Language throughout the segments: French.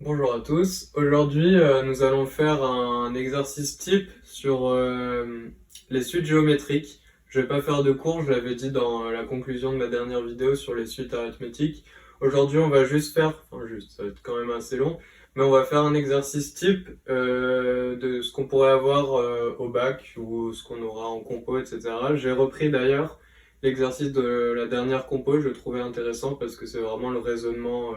Bonjour à tous. Aujourd'hui, nous allons faire un exercice type sur les suites géométriques. Je vais pas faire de cours, je l'avais dit dans la conclusion de ma dernière vidéo sur les suites arithmétiques. Aujourd'hui, on va juste faire, ça va être quand même assez long, mais on va faire un exercice type de ce qu'on pourrait avoir au bac ou ce qu'on aura en compo, etc. J'ai repris d'ailleurs l'exercice de la dernière compo, je le trouvais intéressant parce que c'est vraiment le raisonnement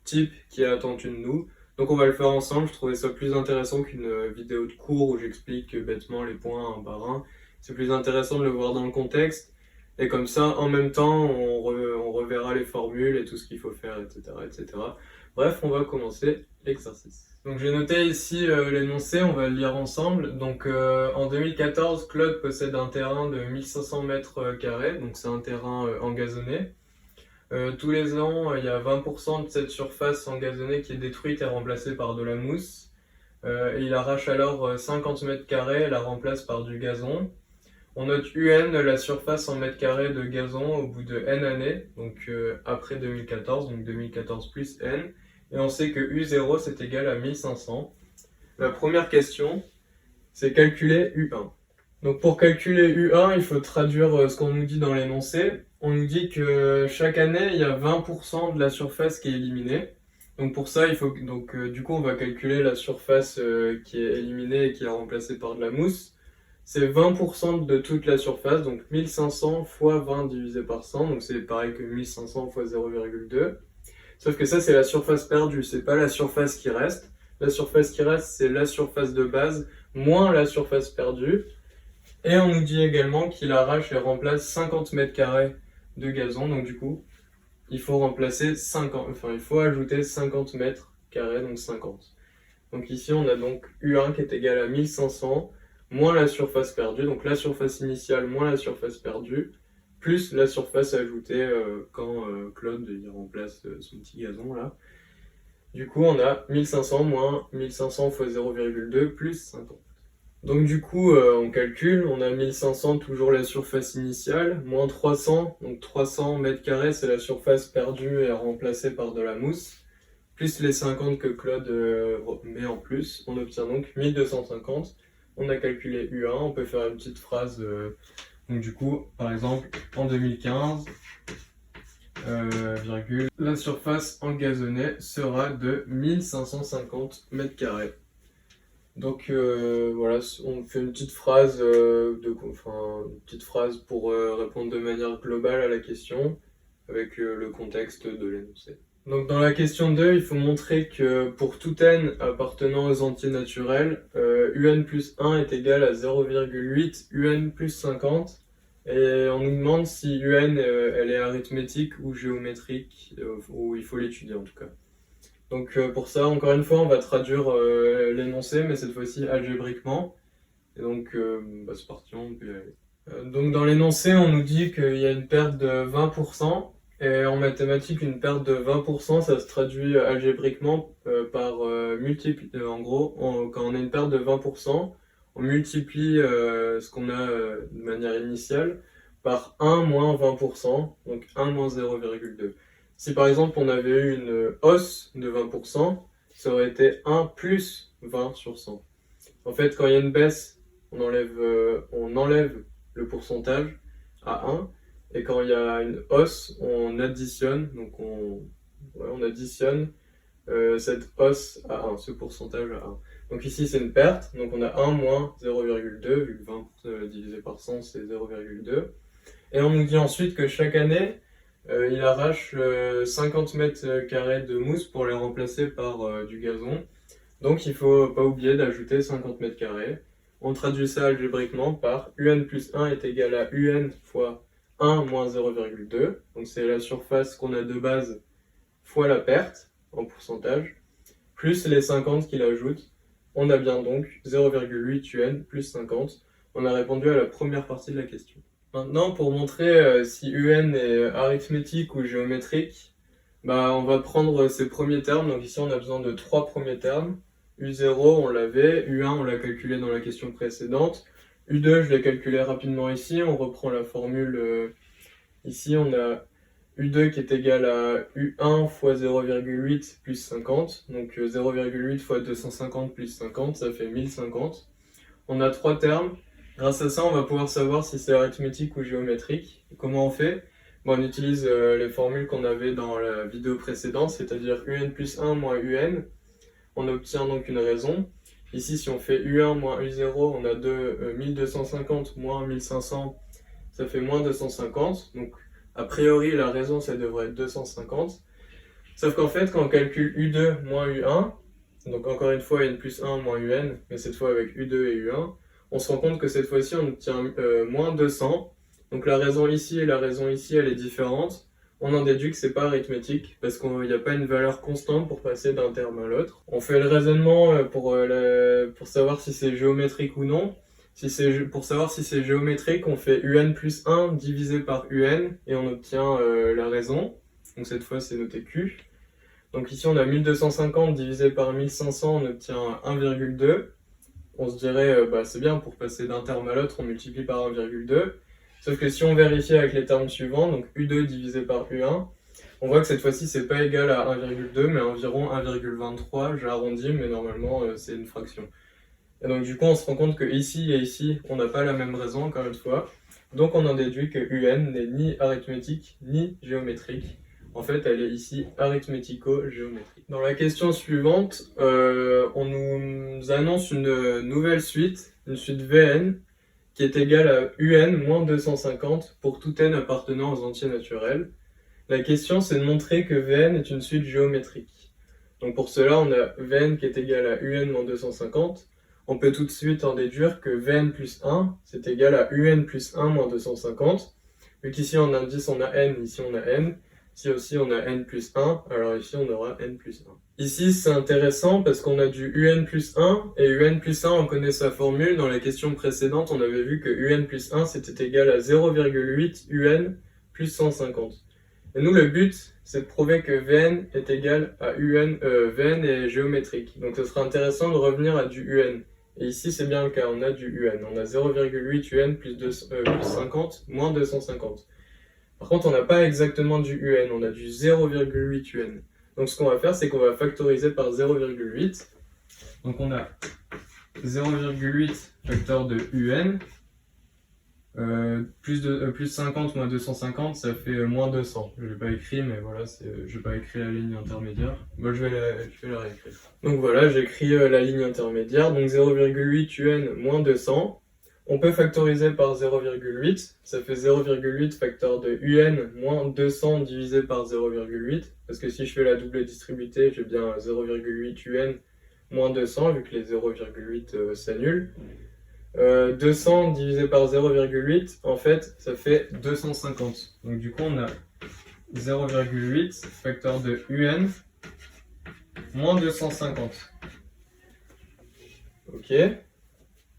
type qui est attendu de nous. Donc on va le faire ensemble, je trouvais ça plus intéressant qu'une vidéo de cours où j'explique bêtement les points un par un. C'est plus intéressant de le voir dans le contexte. Et comme ça, en même temps, on reverra les formules et tout ce qu'il faut faire, etc., etc. Bref, on va commencer l'exercice. Donc j'ai noté ici l'énoncé, on va le lire ensemble. Donc en 2014, Claude possède un terrain de 1500 mètres carrés, donc c'est un terrain engazonné. Tous les ans, il y a 20% de cette surface engazonnée qui est détruite et remplacée par de la mousse. Et il arrache alors 50 mètres carrés et la remplace par du gazon. On note UN, la surface en mètres carrés de gazon au bout de N années, donc après 2014, donc 2014 plus N. Et on sait que U0 c'est égal à 1500. La première question, c'est calculer U1. Donc pour calculer U1, il faut traduire ce qu'on nous dit dans l'énoncé. On nous dit que chaque année, il y a 20% de la surface qui est éliminée. Donc pour ça, il faut du coup, on va calculer la surface qui est éliminée et qui est remplacée par de la mousse. C'est 20% de toute la surface, donc 1500 fois 20 divisé par 100, donc c'est pareil que 1500 fois 0,2. Sauf que ça, c'est la surface perdue, c'est pas la surface qui reste. La surface qui reste, c'est la surface de base moins la surface perdue. Et on nous dit également qu'il arrache et remplace 50 mètres carrés de gazon. Donc du coup, il faut il faut ajouter 50 mètres carrés, donc 50. Donc ici, on a donc U1 qui est égal à 1500 moins la surface perdue, donc la surface initiale moins la surface perdue, plus la surface ajoutée quand Claude il remplace son petit gazon là. Du coup, on a 1500 moins 1500 fois 0,2 plus 50. Donc du coup, on calcule, on a 1500, toujours la surface initiale, moins 300, donc 300 mètres carrés, c'est la surface perdue et remplacée par de la mousse, plus les 50 que Claude met en plus, on obtient donc 1250. On a calculé U1, on peut faire une petite phrase, donc du coup, par exemple, en 2015, la surface engazonnée sera de 1550 mètres carrés. Donc voilà, on fait une petite phrase, une petite phrase pour répondre de manière globale à la question, avec le contexte de l'énoncé. Donc dans la question 2, il faut montrer que pour tout n appartenant aux entiers naturels, un plus 1 est égal à 0,8 un plus 50. Et on nous demande si un elle est arithmétique ou géométrique, ou il faut l'étudier en tout cas. Donc pour ça, encore une fois, on va traduire l'énoncé, mais cette fois-ci algébriquement. Et donc c'est parti, on peut y aller. Donc dans l'énoncé, on nous dit qu'il y a une perte de 20%. Et en mathématiques, une perte de 20%, ça se traduit algébriquement par en gros, quand on a une perte de 20%, on multiplie ce qu'on a de manière initiale par 1 moins 20%, donc 1 moins 0,2. Si par exemple on avait eu une hausse de 20%, ça aurait été 1 plus 20 sur 100. En fait, quand il y a une baisse, on enlève le pourcentage à 1. Et quand il y a une hausse, on additionne, donc on additionne cette hausse à 1, ce pourcentage à 1. Donc ici c'est une perte, donc on a 1 moins 0,2, vu que 20 divisé par 100 c'est 0,2. Et on nous dit ensuite que chaque année, il arrache 50 mètres carrés de mousse pour les remplacer par du gazon. Donc il ne faut pas oublier d'ajouter 50 mètres carrés. On traduit ça algébriquement par un plus 1 est égal à un fois 1 moins 0,2. Donc c'est la surface qu'on a de base fois la perte en pourcentage, plus les 50 qu'il ajoute. On a bien donc 0,8 un plus 50. On a répondu à la première partie de la question. Maintenant, pour montrer si un est arithmétique ou géométrique, on va prendre ces premiers termes. Donc ici, on a besoin de 3 premiers termes. U0, on l'avait. U1, on l'a calculé dans la question précédente. U2, je l'ai calculé rapidement ici. On reprend la formule. Ici, on a U2 qui est égal à U1 fois 0,8 plus 50, donc 0,8 fois 250 plus 50, ça fait 1050. On a trois termes. Grâce à ça, on va pouvoir savoir si c'est arithmétique ou géométrique. Comment on fait? Bon, on utilise les formules qu'on avait dans la vidéo précédente, c'est-à-dire UN plus 1 moins UN. On obtient donc une raison. Ici, si on fait U1 moins U0, on a 1250 moins 1500, ça fait moins 250. Donc, a priori, la raison, ça devrait être 250. Sauf qu'en fait, quand on calcule U2 moins U1, donc encore une fois N plus 1 moins UN, mais cette fois avec U2 et U1, on se rend compte que cette fois-ci, on obtient moins 200. Donc la raison ici et la raison ici, elle est différente. On en déduit que c'est pas arithmétique, parce qu'il n'y a pas une valeur constante pour passer d'un terme à l'autre. On fait le raisonnement pour savoir si c'est géométrique ou non. Pour savoir si c'est géométrique, on fait UN plus 1 divisé par UN, et on obtient la raison. Donc cette fois, c'est noté Q. Donc ici, on a 1250 divisé par 1500, on obtient 1,2. On se dirait, c'est bien, pour passer d'un terme à l'autre, on multiplie par 1,2. Sauf que si on vérifie avec les termes suivants, donc U2 divisé par U1, on voit que cette fois-ci, c'est pas égal à 1,2, mais environ 1,23. J'ai arrondi, mais normalement, c'est une fraction. Et donc du coup, on se rend compte que ici et ici, on n'a pas la même raison, encore une fois. Donc on en déduit que UN n'est ni arithmétique, ni géométrique. En fait, elle est ici arithmético-géométrique. Dans la question suivante, on nous annonce une nouvelle suite, une suite Vn, qui est égale à UN moins 250 pour tout n appartenant aux entiers naturels. La question, c'est de montrer que Vn est une suite géométrique. Donc pour cela, on a Vn qui est égal à UN moins 250. On peut tout de suite en déduire que Vn plus 1, c'est égal à UN plus 1 moins 250. Vu qu'ici en indice on a n, ici on a n. Ici aussi on a n plus 1, alors ici on aura n plus 1. Ici c'est intéressant parce qu'on a du un plus 1, et un plus 1 on connaît sa formule. Dans la question précédente on avait vu que un plus 1 c'était égal à 0,8 un plus 150. Et nous le but c'est de prouver que Vn est égal à Vn est géométrique. Donc ce sera intéressant de revenir à du un. Et ici c'est bien le cas, on a du un. On a 0,8 un plus 50 moins 250. Par contre, on n'a pas exactement du UN, on a du 0,8 UN. Donc ce qu'on va faire, c'est qu'on va factoriser par 0,8. Donc on a 0,8 facteur de UN, plus 50 moins 250, ça fait moins 200. Je l'ai pas écrit, mais voilà, je n'ai pas écrit la ligne intermédiaire. Moi, je vais la réécrire. Donc voilà, j'écris la ligne intermédiaire, donc 0,8 UN moins 200. On peut factoriser par 0,8, ça fait 0,8 facteur de UN moins 200 divisé par 0,8, parce que si je fais la double distribuée, j'ai bien 0,8 UN moins 200, vu que les 0,8 s'annulent. 200 divisé par 0,8, en fait, ça fait 250. Donc du coup, on a 0,8 facteur de UN moins 250. Ok,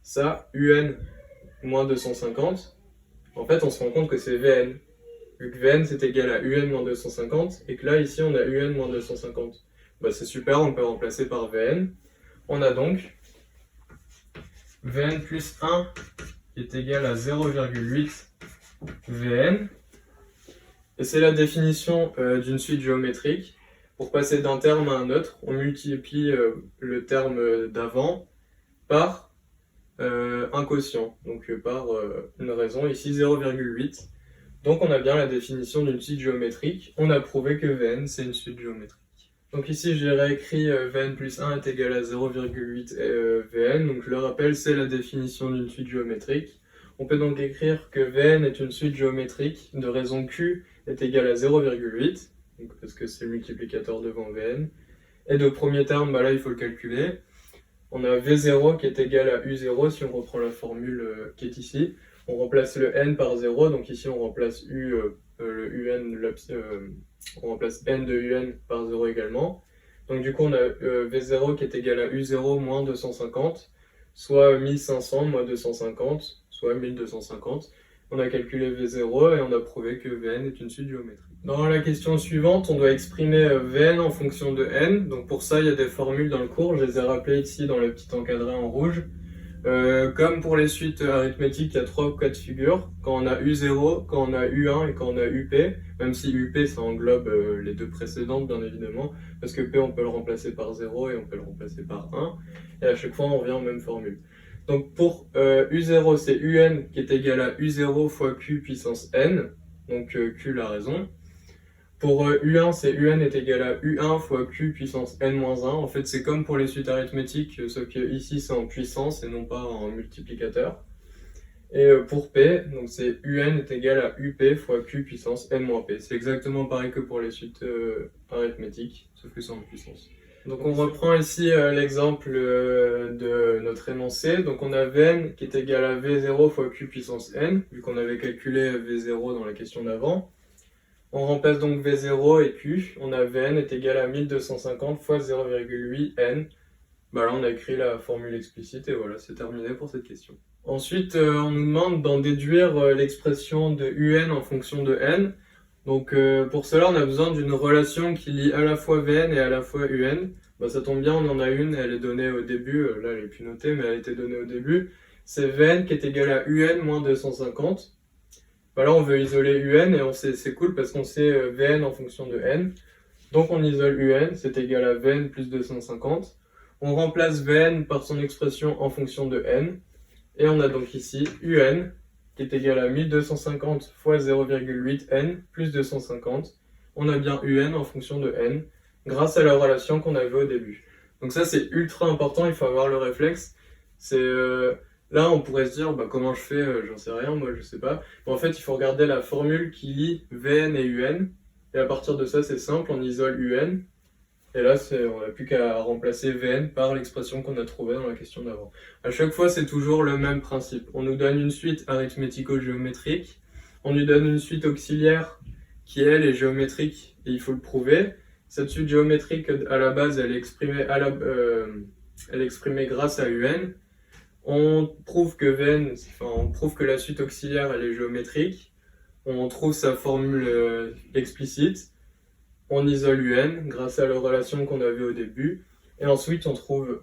ça, UN moins 250, en fait on se rend compte que c'est Vn. Vu que Vn c'est égal à UN moins 250, et que là ici on a UN moins 250. C'est super, on peut remplacer par Vn. On a donc Vn plus 1 qui est égal à 0,8 Vn. Et c'est la définition d'une suite géométrique. Pour passer d'un terme à un autre, on multiplie le terme d'avant par un quotient, donc par une raison, ici 0,8. Donc on a bien la définition d'une suite géométrique. On a prouvé que Vn c'est une suite géométrique. Donc ici j'ai réécrit Vn plus 1 est égal à 0,8 Vn. Donc je le rappelle, c'est la définition d'une suite géométrique. On peut donc écrire que Vn est une suite géométrique de raison Q est égal à 0,8, parce que c'est le multiplicateur devant Vn. Et de premier terme, là il faut le calculer. On a V0 qui est égal à U0 si on reprend la formule qui est ici. On remplace le n par 0, donc ici on remplace on remplace n de un par 0 également. Donc du coup on a V0 qui est égal à U0 moins 250, soit 1500 moins 250, soit 1250. On a calculé V0 et on a prouvé que Vn est une suite géométrique. Dans la question suivante, on doit exprimer Vn en fonction de n. Donc pour ça, il y a des formules dans le cours. Je les ai rappelées ici dans le petit encadré en rouge. Comme pour les suites arithmétiques, il y a 3 cas de figure. Quand on a U0, quand on a U1 et quand on a UP, même si UP ça englobe les deux précédentes bien évidemment, parce que P on peut le remplacer par 0 et on peut le remplacer par 1, et à chaque fois on revient aux mêmes formules. Donc pour U0 c'est UN qui est égal à U0 fois Q puissance N, donc Q la raison. Pour U1, c'est UN est égal à U1 fois Q puissance N-1. En fait, c'est comme pour les suites arithmétiques, sauf que ici c'est en puissance et non pas en multiplicateur. Et pour P, donc c'est UN est égal à UP fois Q puissance N-P. C'est exactement pareil que pour les suites arithmétiques, sauf que c'est en puissance. Donc on reprend ici l'exemple de notre énoncé. Donc on a Vn qui est égal à V0 fois Q puissance N, vu qu'on avait calculé V0 dans la question d'avant. On remplace donc V0 et Q, on a Vn est égal à 1250 fois 0,8 N. Bah là on a écrit la formule explicite et voilà, c'est terminé pour cette question. Ensuite, on nous demande d'en déduire l'expression de UN en fonction de N. Donc pour cela, on a besoin d'une relation qui lie à la fois Vn et à la fois UN. Bah, ça tombe bien, on en a une, elle est donnée au début, là elle est plus notée, mais elle était donnée au début. C'est Vn qui est égal à UN moins 250. Là, on veut isoler UN et c'est cool parce qu'on sait Vn en fonction de n. Donc on isole UN, c'est égal à Vn plus 250. On remplace Vn par son expression en fonction de n. Et on a donc ici UN qui est égal à 1250 fois 0,8 n plus 250. On a bien UN en fonction de n grâce à la relation qu'on avait au début. Donc ça c'est ultra important, il faut avoir le réflexe. Là, on pourrait se dire, bah, comment je fais, j'en sais rien, moi je sais pas. Mais en fait, il faut regarder la formule qui lie Vn et Un. Et à partir de ça, c'est simple, on isole Un. Et là, on n'a plus qu'à remplacer Vn par l'expression qu'on a trouvée dans la question d'avant. À chaque fois, c'est toujours le même principe. On nous donne une suite arithmético-géométrique. On nous donne une suite auxiliaire qui, elle, est géométrique et il faut le prouver. Cette suite géométrique, à la base, elle est exprimée, elle est exprimée grâce à Un. On prouve que on prouve que la suite auxiliaire elle est géométrique. On trouve sa formule explicite. On isole UN grâce à la relation qu'on avait au début. Et ensuite on trouve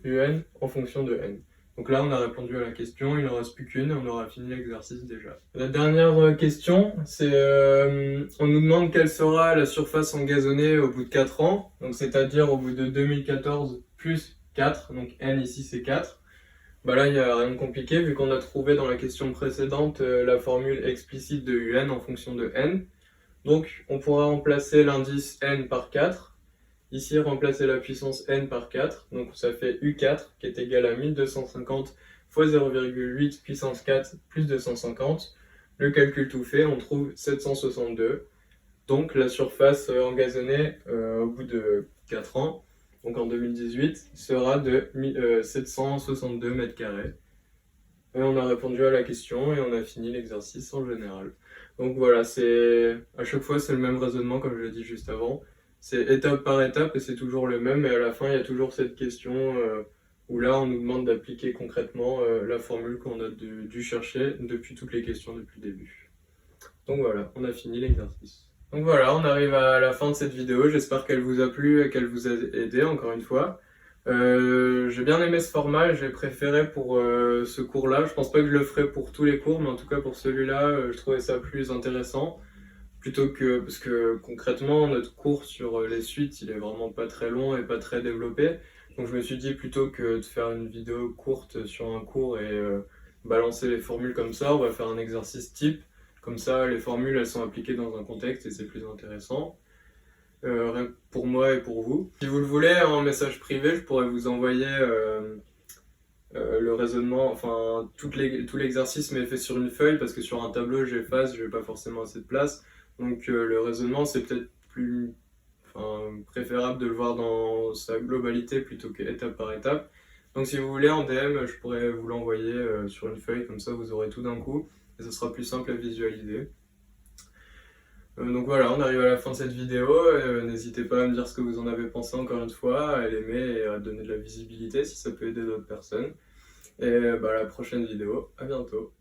UN en fonction de n. Donc là on a répondu à la question, il n'en reste plus qu'une et on aura fini l'exercice déjà. La dernière question, c'est on nous demande quelle sera la surface engazonnée au bout de 4 ans, donc c'est-à-dire au bout de 2014 plus 4, donc n ici c'est 4. Bah là, il n'y a rien de compliqué, vu qu'on a trouvé dans la question précédente la formule explicite de UN en fonction de n. Donc, on pourra remplacer l'indice n par 4. Ici, remplacer la puissance n par 4. Donc, ça fait U4 qui est égal à 1250 fois 0,8 puissance 4 plus 250. Le calcul tout fait, on trouve 762. Donc, la surface engazonnée au bout de 4 ans, donc en 2018, sera de 762 mètres carrés. Et on a répondu à la question et on a fini l'exercice en général. Donc voilà, à chaque fois c'est le même raisonnement comme je l'ai dit juste avant. C'est étape par étape et c'est toujours le même. Et à la fin, il y a toujours cette question où là on nous demande d'appliquer concrètement la formule qu'on a dû chercher depuis toutes les questions depuis le début. Donc voilà, on a fini l'exercice. Donc voilà, on arrive à la fin de cette vidéo, j'espère qu'elle vous a plu et qu'elle vous a aidé encore une fois. J'ai bien aimé ce format, j'ai préféré pour ce cours-là. Je pense pas que je le ferai pour tous les cours, mais en tout cas pour celui-là, je trouvais ça plus intéressant. Parce que concrètement, notre cours sur les suites, il est vraiment pas très long et pas très développé. Donc je me suis dit plutôt que de faire une vidéo courte sur un cours et balancer les formules comme ça, on va faire un exercice type. Comme ça, les formules, elles sont appliquées dans un contexte et c'est plus intéressant. Pour moi et pour vous. Si vous le voulez, en message privé, je pourrais vous envoyer le raisonnement, enfin tout l'exercice mais fait sur une feuille parce que sur un tableau j'efface, je n'ai pas forcément assez de place. Donc le raisonnement c'est peut-être plus préférable de le voir dans sa globalité plutôt qu'étape par étape. Donc si vous voulez en DM, je pourrais vous l'envoyer sur une feuille, comme ça vous aurez tout d'un coup et ce sera plus simple à visualiser. Donc voilà, on arrive à la fin de cette vidéo, n'hésitez pas à me dire ce que vous en avez pensé encore une fois, à l'aimer et à donner de la visibilité si ça peut aider d'autres personnes. Et à la prochaine vidéo, à bientôt.